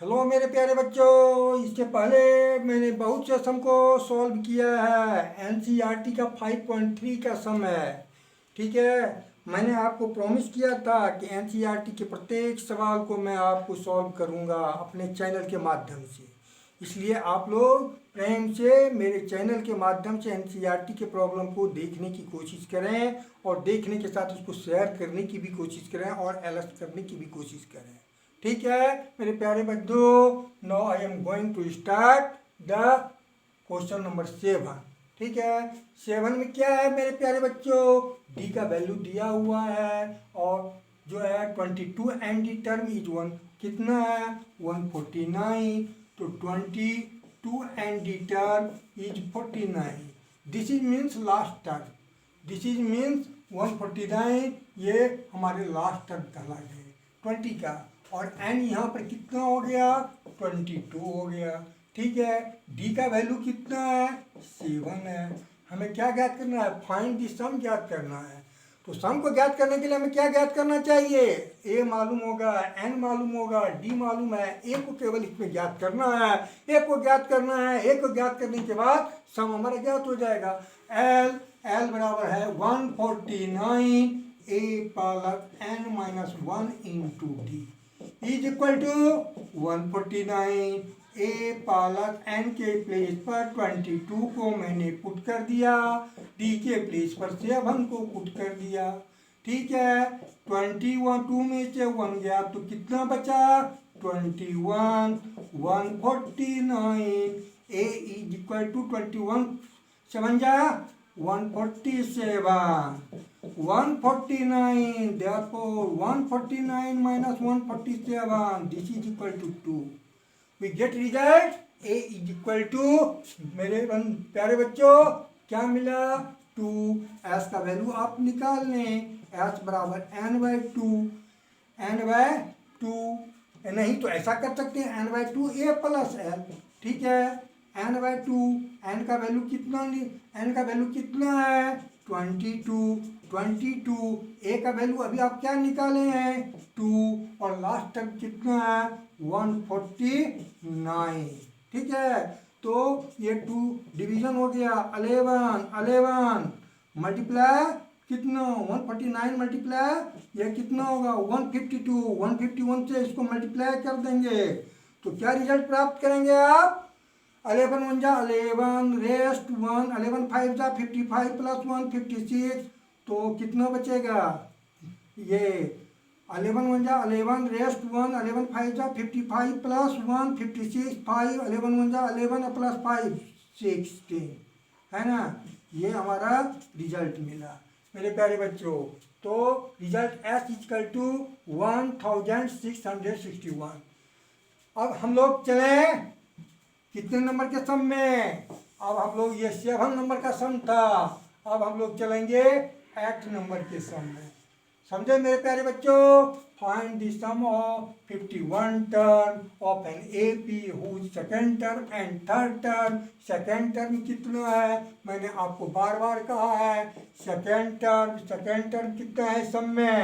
Hello मेरे प्यारे बच्चों, इससे पहले मैंने बहुत से सम को सॉल्व किया है। एनसीईआरटी का 5.3 का सम है। ठीक है। मैंने आपको प्रॉमिस किया था कि एनसीईआरटी के प्रत्येक सवाल को मैं आपको सॉल्व करूंगा अपने चैनल के माध्यम से। इसलिए आप लोग प्रेम से मेरे चैनल के माध्यम से एनसीईआरटी के प्रॉब्लम को देखने की कोशिश करें और देखने के साथ उसको शेयर करने की भी कोशिश करें और एलर्ट करने की भी कोशिश करें। ठीक है मेरे प्यारे बच्चों, now I am going to start the question number 7। ठीक है, 7 में क्या है मेरे प्यारे बच्चों? डी का वैल्यू दिया हुआ है और जो है 22 and D term is one कितना है 149। तो 22 and D term is 49। This is means last term. This is means 149 ये हमारे लास्ट टर्म कहलाए 20 का। और एन यहाँ पर कितना हो गया 22 हो गया। ठीक है, डी का वैल्यू कितना है 7 है। हमें क्या ज्ञात करना है? फाइंड दी सम ज्ञात करना है। तो सम को ज्ञात करने के लिए हमें क्या ज्ञात करना चाहिए? ए मालूम होगा, एन मालूम होगा, डी मालूम है। ए को केवल इसमें ज्ञात करना है। ए को ज्ञात करना है। ए को ज्ञात करने के बाद सम हमारा ज्ञात हो जाएगा। एल एल बराबर है 149 ए पालक n minus 1 into d is equal to 149। A पालक एन के प्लेस पर 22 को मैंने पुट कर दिया, डी के प्लेस पर 7 को पुट कर दिया। ठीक है, 22 में से 1 गया तो कितना बचा 21। 149 ए इज इक्वल टू 21 समझा 147 149 therefore 149 minus 147 this is equal to 2। we get result a is equal to मेरे प्यारे बच्चों क्या मिला 2। s का वैल्यू आप निकाल लें। s बराबर n/2 n/2 नहीं तो ऐसा कर सकते हैं n/2 a प्लस l। ठीक है, n/2 n का वैल्यू कितना n का वैल्यू कितना है 22 ए का वैल्यू अभी आप क्या निकाले हैं 2 और लास्ट टर्म कितना है 149। ठीक है, तो ये 2 डिवीजन हो गया 11 मल्टीप्लाई कितना 149 मल्टीप्लाई ये कितना होगा 152 151 से इसको मल्टीप्लाई कर देंगे तो क्या रिजल्ट प्राप्त करेंगे आप 11 1 जा 11 रेस्ट 1 11 5 जा 55 प्लस 1 56 तो कितना बचेगा ये 11 1 जा 11 रेस्ट 1 11 5 जा 55 प्लस 1 56 5 11 1 जा 11 प्लस 5 16 है ना। ये हमारा रिजल्ट मिला मेरे प्यारे बच्चों। तो रिजल्ट एस इक्वल टू 1661। अब हम लोग चले कितने नंबर के सम में? अब हम लोग ये 7 नंबर का सम था, अब हम लोग चलेंगे 8 नंबर के सम में। समझे मेरे प्यारे बच्चों? Find the sum of 51 term of an AP whose second term and third term. Second term कितना है मैंने आपको बार बार कहा है। सेकेंड टर्म कितना है सम में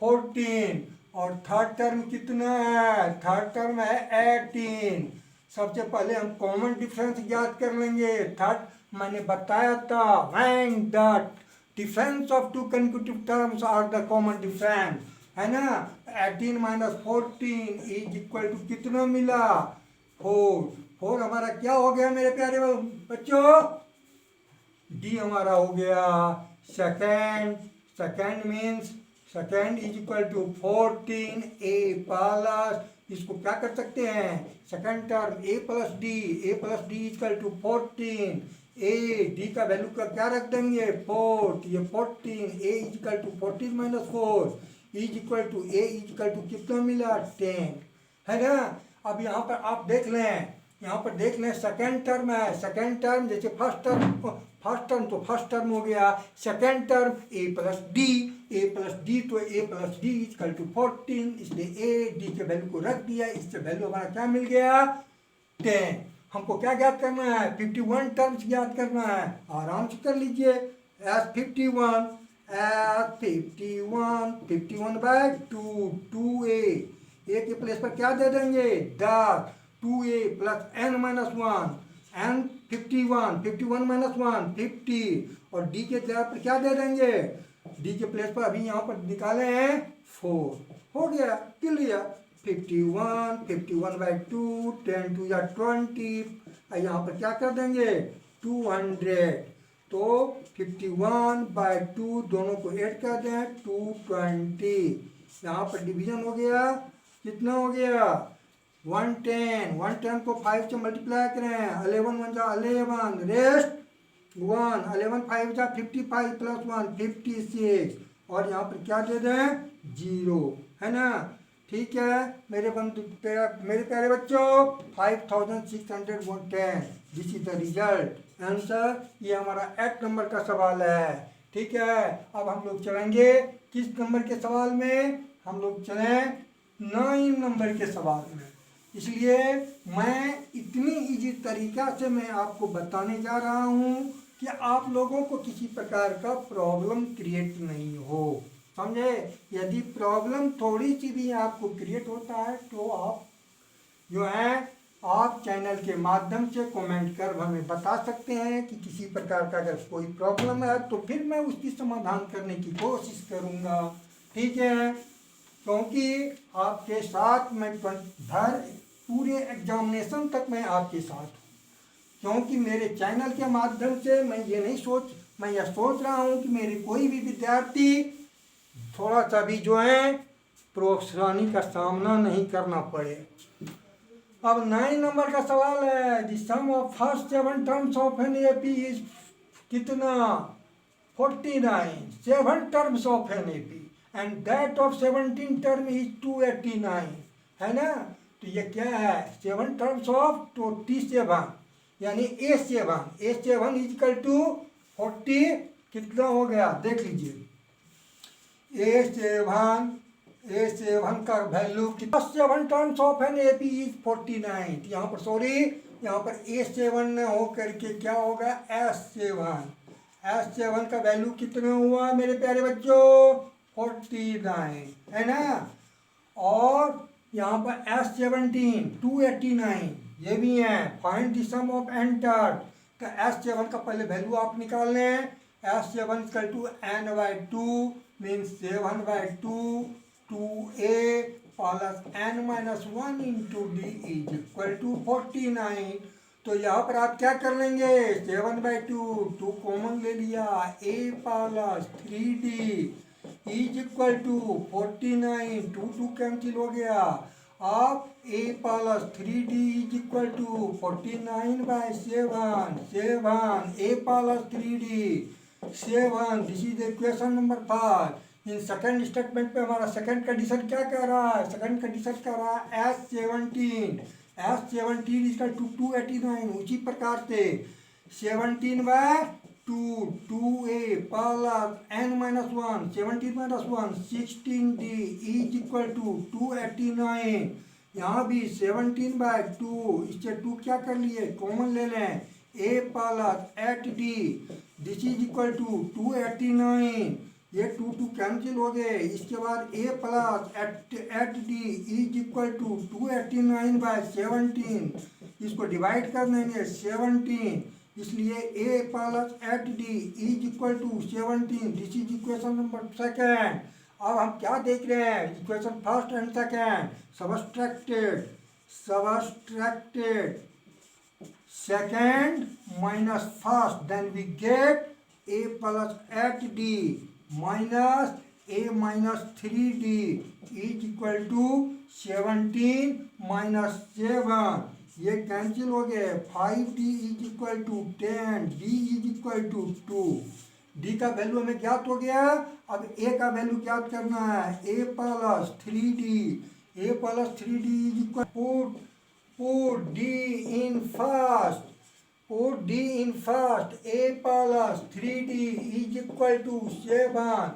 14 और थर्ड टर्म कितना है थर्ड टर्म है 18। सबसे पहले हम कॉमन डिफरेंस ज्ञात कर लेंगे। थर्ड मैंने बताया था when the difference of two consecutive terms are the common difference है ना। 18 माइनस 14 इज इक्वल टू कितना मिला 4 हमारा क्या हो गया मेरे प्यारे बच्चों डी हमारा हो गया second means second is equal to 14 a plus इसको क्या कर सकते हैं second term a plus d equal to 14 a d का वैल्यू का क्या रख देंगे 4 ये 14 a equal to 14 minus 4 is equal to a equal to कितना मिला 10 है ना। अब यहाँ पर आप देख लें सेकेंड टर्म है। सेकेंड टर्म जैसे फर्स्ट टर्म तो फर्स्ट टर्म हो गया। Second term a plus d तो a plus d equal to 14 इसलिए a d के वैल्यू को रख दिया। इससे वैल्यू हमारा क्या मिल गया 10। हमको क्या ज्ञात करना है 51 टर्म्स ज्ञात करना है। आराम से कर लीजिए एस 51 51 51 बाय 2 2a ए के प्लेस पर क्या दे देंगे 10, 2a plus n minus 1, n 51, 51 minus 1 50, और डी के जगह पर क्या दे देंगे, डी के प्लेस पर अभी यहाँ पर निकाले हैं 4, हो गया क्लियर। 51, 51/2, 10 2 या 20, यहाँ पर क्या कर देंगे 200, तो 51/2 दोनों को ऐड कर दें 220, यहाँ पर डिवीजन हो गया, कितना हो गया 110, 110 को 5 से मल्टीप्लाई करें, 11 1 जा 11, रेस्ट 1, 11 5 जा 55 प्लस 1 56, और यहाँ पर क्या दे दें 0, है ना। ठीक है मेरे प्यारे बच्चों 5610, this is the result answer. ये हमारा 8 नंबर का सवाल है। ठीक है अब हम लोग चलेंगे किस नंबर के सवाल में, हम लोग चलें 9 नंबर के सवाल में। इसलिए मैं इतनी इजी तरीका से मैं आपको बताने जा रहा हूँ कि आप लोगों को किसी प्रकार का प्रॉब्लम क्रिएट नहीं हो, समझे। यदि प्रॉब्लम थोड़ी सी भी आपको क्रिएट होता है तो आप जो है आप चैनल के माध्यम से कमेंट कर हमें बता सकते हैं कि किसी प्रकार का अगर कोई प्रॉब्लम है तो फिर मैं उसकी समाधान करने की कोशिश करूँगा। ठीक है क्योंकि आपके साथ मैं पूरे एग्जामिनेशन तक मैं आपके साथ हूँ, क्योंकि मेरे चैनल के माध्यम से मैं यह सोच रहा हूँ कि मेरे कोई भी विद्यार्थी थोड़ा सा भी जो है परेशानी का सामना नहीं करना पड़े। अब 9 नंबर का सवाल है, the sum of first 7 terms of an AP is कितना 49, 7 terms of an AP and that of 17 term is 289, है ना। तो ये क्या है 7 टर्म्स ऑफ 27, यानी A7 इजकल टू 40 कितना हो गया देख लीजिए, A7 का वैल्यू कितना 7 terms of an AP is 49, यहाँ पर सॉरी यहाँ पर A7 न हो करके क्या होगा S7 का वैल्यू कितना हुआ मेरे प्यारे बच्चों 49, है ना। और यहाँ पर S17 289 ये भी है, फाइंड द सम ऑफ एंटर, तो S7 का पहले वैल्यू आप निकाल लें, S7 equal to n/2 means 7/2 2a plus n-1 into d is equal to 49। तो यहाँ पर आप क्या कर लेंगे 7/2 2 कॉमन ले लिया, a plus 3d is equal to 49, 2 cancel हो गया, आप a plus 3d is equal to 49/7, 7 a plus 3d 7, this is equation number 5। In second statement पे हमारा सेकंड कंडीशन क्या कह रहा है, सेकंड कंडीशन कह रहा है S17 इजकल टू 289, उसी प्रकार से 17/2 2a plus n-1 17-1 16d is equal to 289, यहाँ भी 17/2 इससे 2 क्या कर लिए कॉमन ले लें, a plus 8d this is equal to 289, ये 2 कैंसिल हो गए, इसके बाद a plus 8d is equal to 289/17, इसको डिवाइड कर देंगे 17, इसलिए a plus 8d is equal to 17, this is equation number second. अब हम क्या देख रहे हैं equation first and second, subtracted second minus first, then we get a plus 8d minus a minus 3d is equal to 17 minus 7, ये cancel हो गए, 5d is equal to 10, d is equal to 2, d का value हमें ज्ञात हो गया। अब a का वैल्यू ज्ञात करना है, a plus 3d is equal put d in first, a plus 3d is equal to 7,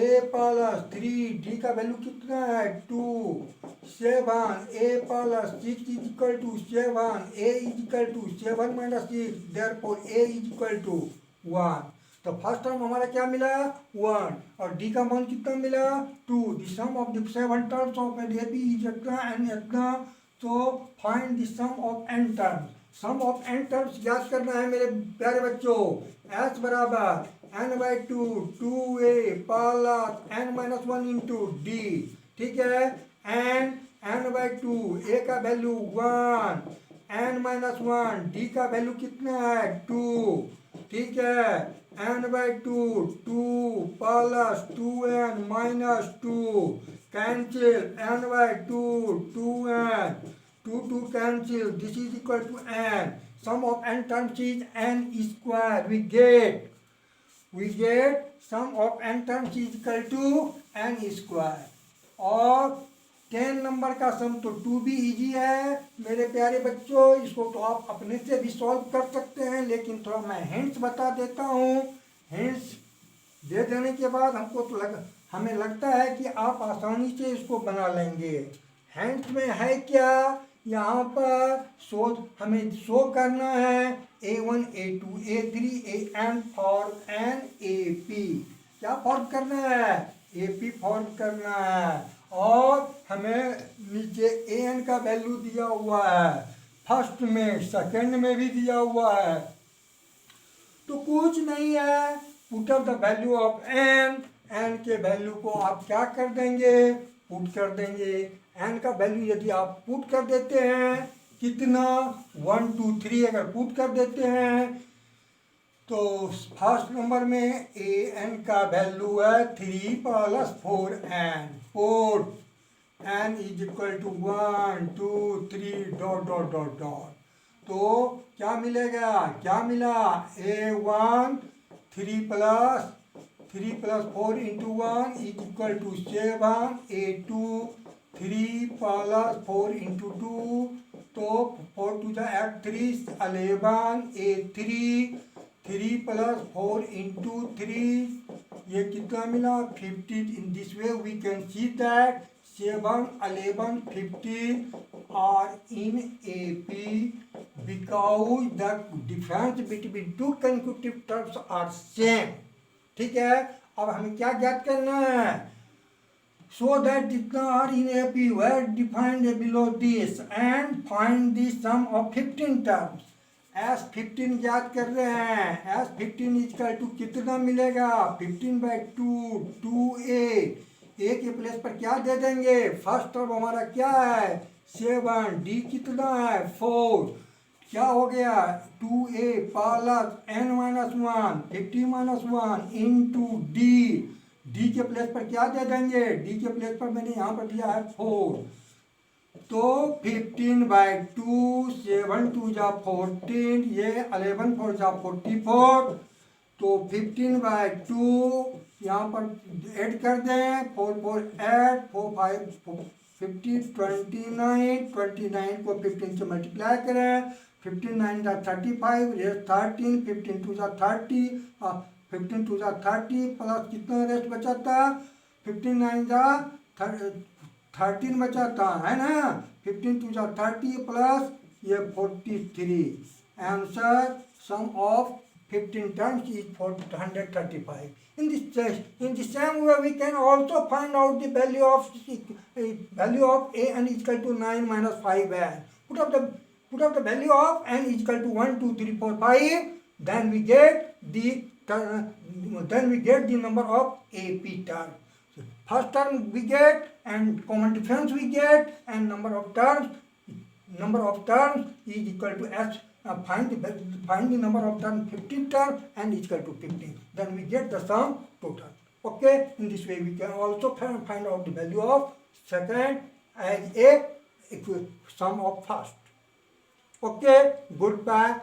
a plus 3d का वैल्यू कितना है 2, 7 a plus 6 is equal to 7, a is equal to 7 minus 6, therefore a is equal to 1। तो first term हमारा क्या मिला 1 और D का मान कितना मिला 2। The sum of the 7 terms of an AP is इतना एंड इतना। तो find the sum of n terms. Sum of n terms याद करना है मेरे प्यारे बच्चों। एस बराबर n by 2 2a plus n minus 1 into d. ठीक है एन बाई 2 ए का वैल्यू 1 एन माइनस 1 डी का वैल्यू कितना है 2। ठीक है n by 2 2 plus 2n minus 2 cancel n by 2 2n 2 cancel this is equal to n। Sum of n terms is n square. we get sum of n terms is equal to n square. और 10 number का सम तो 2 भी easy है मेरे प्यारे बच्चों। इसको तो आप अपने से भी सॉल्व कर सकते हैं, लेकिन थोड़ा मैं हिंट्स बता देता हूँ। हिंट्स दे देने के बाद हमें लगता है कि आप आसानी से इसको बना लेंगे। हिंट्स में है क्या, यहाँ पर हमें शो करना है A1 A2 A3 AN for an AP। क्या फॉर्म करना है AP फॉर्म करना है। और हमें नीचे AN का वैल्यू दिया हुआ है, फर्स्ट में सेकंड में भी दिया हुआ है। तो कुछ नहीं है, put up the value of n के वैल्यू को आप क्या कर देंगे पुट कर देंगे। n का वैल्यू यदि आप पुट कर देते हैं कितना 1 2 3 अगर पुट कर देते हैं तो फर्स्ट नंबर में an का वैल्यू है 3 plus 4n। 4 n is equal to 1 2 3 dot dot dot dot. तो क्या मिलेगा, क्या मिला A1 3 plus 4 into 1 is equal to 7। A2 3 plus 4 into 2 तो 4 to the 3 11। A3 3 plus 4 into 3 ये कितना मिला 15। In this way we can see that 7 11 15 are in AP because the difference between two consecutive terms are same। ठीक है, अब हमें क्या ज्ञात करना है, so that जितना are in AP were defined below this and find the sum of 15 terms। S 15 ज्ञात कर रहे हैं। एस 15 इजकल टू कितना मिलेगा 15 बाई 2 2a। ए के प्लेस पर क्या दे देंगे, फर्स्ट टर्म हमारा क्या है 7, डी कितना है 4। क्या हो गया 2a plus n minus 1 50 minus 1 into D. D के प्लेस पर क्या दे देंगे, डी के प्लेस पर मैंने यहाँ पर दिया है 4। तो 15 बाई 2 7 2 जा 14 ये 11 4 जा 44। तो 15 बाई 2 यहाँ पर ऐड कर दें 4 4 8 4 5 50 29 को 15 से मल्टीप्लाई करें। 15 9 जा 35 रेस्ट 13 15 2 जा 30 15 2 जा 30 प्लस कितना रेस्ट बचा था 15 9 जा 13 बचा था है ना। 15 2 जा 30 प्लस ये 43। Answer sum of 15 terms is 435। In the same way we can also find out the value of a n is equal to 9 minus 5n। Put up the value of n is equal to 1 2 3 4 5, then we get the number of AP terms। First term we get and common difference we get, and number of terms is equal to s। Find the number of terms 15 terms and is equal to 15, then we get the sum total। Okay, in this way we can also find out the value of second as a sum of first। Okay, goodbye।